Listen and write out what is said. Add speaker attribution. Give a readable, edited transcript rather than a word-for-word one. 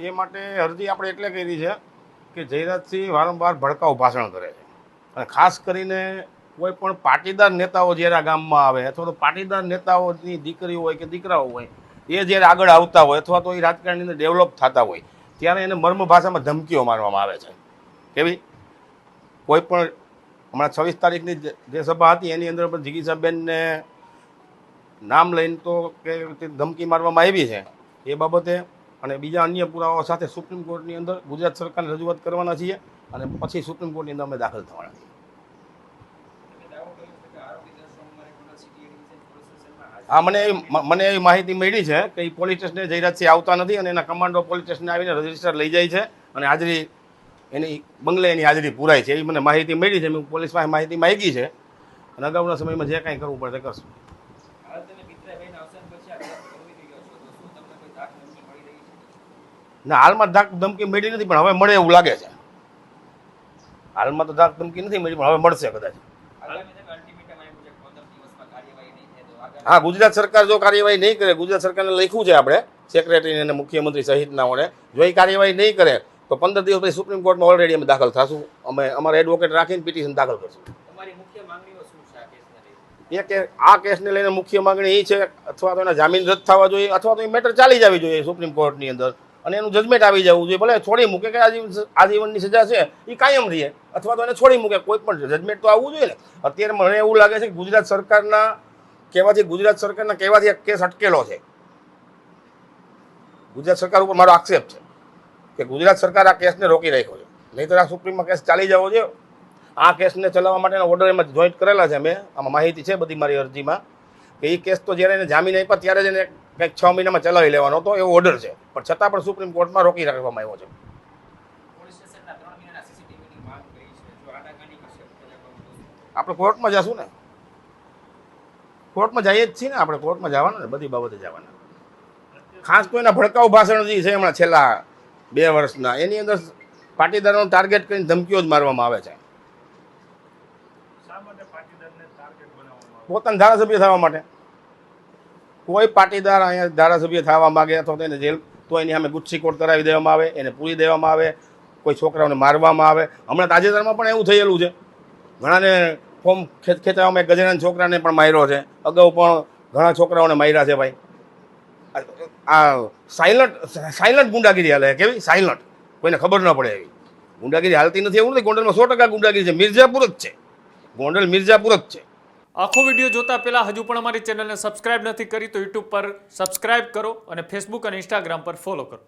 Speaker 1: એ માટે અરજી આપણે એટલે કરી છે કે જયરાજસિંહ વારંવાર ભડકાઉ ભાષણ કરે છે અને ખાસ કરીને કોઈ પણ પાટીદાર નેતાઓ જ્યારે આ ગામમાં આવે અથવા તો પાટીદાર નેતાઓની દીકરીઓ હોય કે દીકરાઓ હોય એ જ્યારે આગળ આવતા હોય અથવા તો એ રાજકારણની અંદર ડેવલપ થતા હોય ત્યારે એને મર્મ ભાષામાં ધમકીઓ મારવામાં આવે છે. કેવી કોઈ પણ હમણાં 26 તારીખની જે સભા હતી એની અંદર પણ જિગીસાબેનને નામ લઈને તો કે ધમકી મારવામાં આવી છે એ બાબતે અને બીજા અન્ય પુરાવાઓ સાથે સુપ્રીમ કોર્ટની અંદર ગુજરાત સરકારને રજૂઆત કરવાના છીએ અને પછી સુપ્રીમ કોર્ટની અંદર અમે દાખલ થવાના છીએ. હા, મને એવી માહિતી મળી છે કે એ પોલીસ સ્ટેશને જયરાજસિંહ આવતા નથી અને એના કમાન્ડો પોલીસ સ્ટેશને આવીને રજિસ્ટર લઈ જાય છે અને હાજરી એની બંગલે એની હાજરી પુરાય છે એવી મને માહિતી મળી છે. મેં પોલીસ પાસે માહિતી માગી છે અને અગાઉના સમયમાં જે કાંઈ કરવું પડે તે કરશું. ના, હાલમાં ધાક ધમકી મળી નથી પણ હવે મળે એવું લાગે છે. હાલમાં તો ધાક ધમકી નથી મળી પણ હવે મળશે કદાચ. હા, ગુજરાત સરકાર જો કાર્યવાહી નહીં કરે, ગુજરાત સરકારને લખ્યું છે આપણે સેક્રેટરીને અને મુખ્યમંત્રી સહિતનાઓને, જો એ કાર્યવાહી નહીં કરે તો 15 દિવસ પછી સુપ્રીમ કોર્ટમાં ઓલરેડી અમે દાખલ થશું. અમે અમારા એડવોકેટ રાખીને પિટિશન દાખલ કરશું. એ કે આ કેસને લઈને મુખ્ય માંગણી એ છે અથવા તો એના જામીન રદ થવા જોઈએ અથવા તો એ મેટર ચાલી જવી જોઈએ સુપ્રીમ કોર્ટની અંદર અને એનું જજમેન્ટ આવી જવું જોઈએ. ભલે છોડી મૂકે કે આજીવનની સજા છે એ કાયમ રહે અથવા તો એને છોડી મૂકે, કોઈ પણ જજમેન્ટ તો આવવું જોઈએ ને. અત્યારે મને એવું લાગે છે કે ગુજરાત સરકારના કહેવાથી એક કેસ અટકેલો છે. ગુજરાત સરકાર ઉપર મારો આક્ષેપ છે કે ગુજરાત સરકાર આ કેસને રોકી રાખ્યો છે, નહીંતર આ સુપ્રીમમાં કેસ ચાલી જવો જોઈએ. આ કેસને ચલાવવા માટેના ઓર્ડર એમાં જોઈન્ટ કરેલા છે. મેં આમાં માહિતી છે બધી મારી અરજીમાં કે એ કેસ તો જ્યારે એને જામીન આપ્યા ત્યારે જ એને કંઈક 6 મહિનામાં ચલાવી લેવાનો હતો એવો ઓર્ડર છે, પણ છતાં પણ સુપ્રીમ કોર્ટમાં રોકી રાખવામાં આવ્યો છે. આપણે કોર્ટમાં જશું ને, કોર્ટમાં જઈએ જ છીએ ને, આપણે કોર્ટમાં જવાના ને, બધી બાબતે જવાના. ખાસ તો એના ભડકાઉ ભાષણ જે છે હમણાં છેલ્લા 2 વર્ષના એની અંદર પાટીદારોને ટાર્ગેટ કરીને ધમકીઓ જ મારવામાં આવે છે. પોતાના ધારાસભ્ય થવા માટે. કોઈ પાટીદાર અહીંયા ધારાસભ્ય થવા માગે અથવા તો એને જેલ તો એની સામે ગુસ્સી કોટ કરાવી દેવામાં આવે, એને પૂરી દેવામાં આવે, કોઈ છોકરાઓને મારવામાં આવે. હમણાં તાજેતરમાં પણ એવું થયેલું છે, ઘણાને ફોર્મ ખેંચાવામાં એક ગજેરાના છોકરાને પણ માર્યો છે. અગાઉ પણ ઘણા છોકરાઓને માર્યા છે. ભાઈ આ સાયલન્ટ ગુંડાગીરી હાલે. કેવી સાયલન્ટ, કોઈને ખબર ન પડે એવી ગુંડાગીરી હાલતી નથી. એવું નથી, ગોંડલમાં 100% ગુંડાગીરી છે. મિર્ઝાપુર જ છે, ગોંડલ મિર્ઝાપુર જ છે.
Speaker 2: આખો વિડીયો જોતા પહેલાં હજુ પણ અમારી ચેનલને સબસ્ક્રાઇબ નથી કરી તો યુટ્યુબ પર સબસ્ક્રાઇબ કરો અને ફેસબુક અને ઇન્સ્ટાગ્રામ પર ફોલો કરો.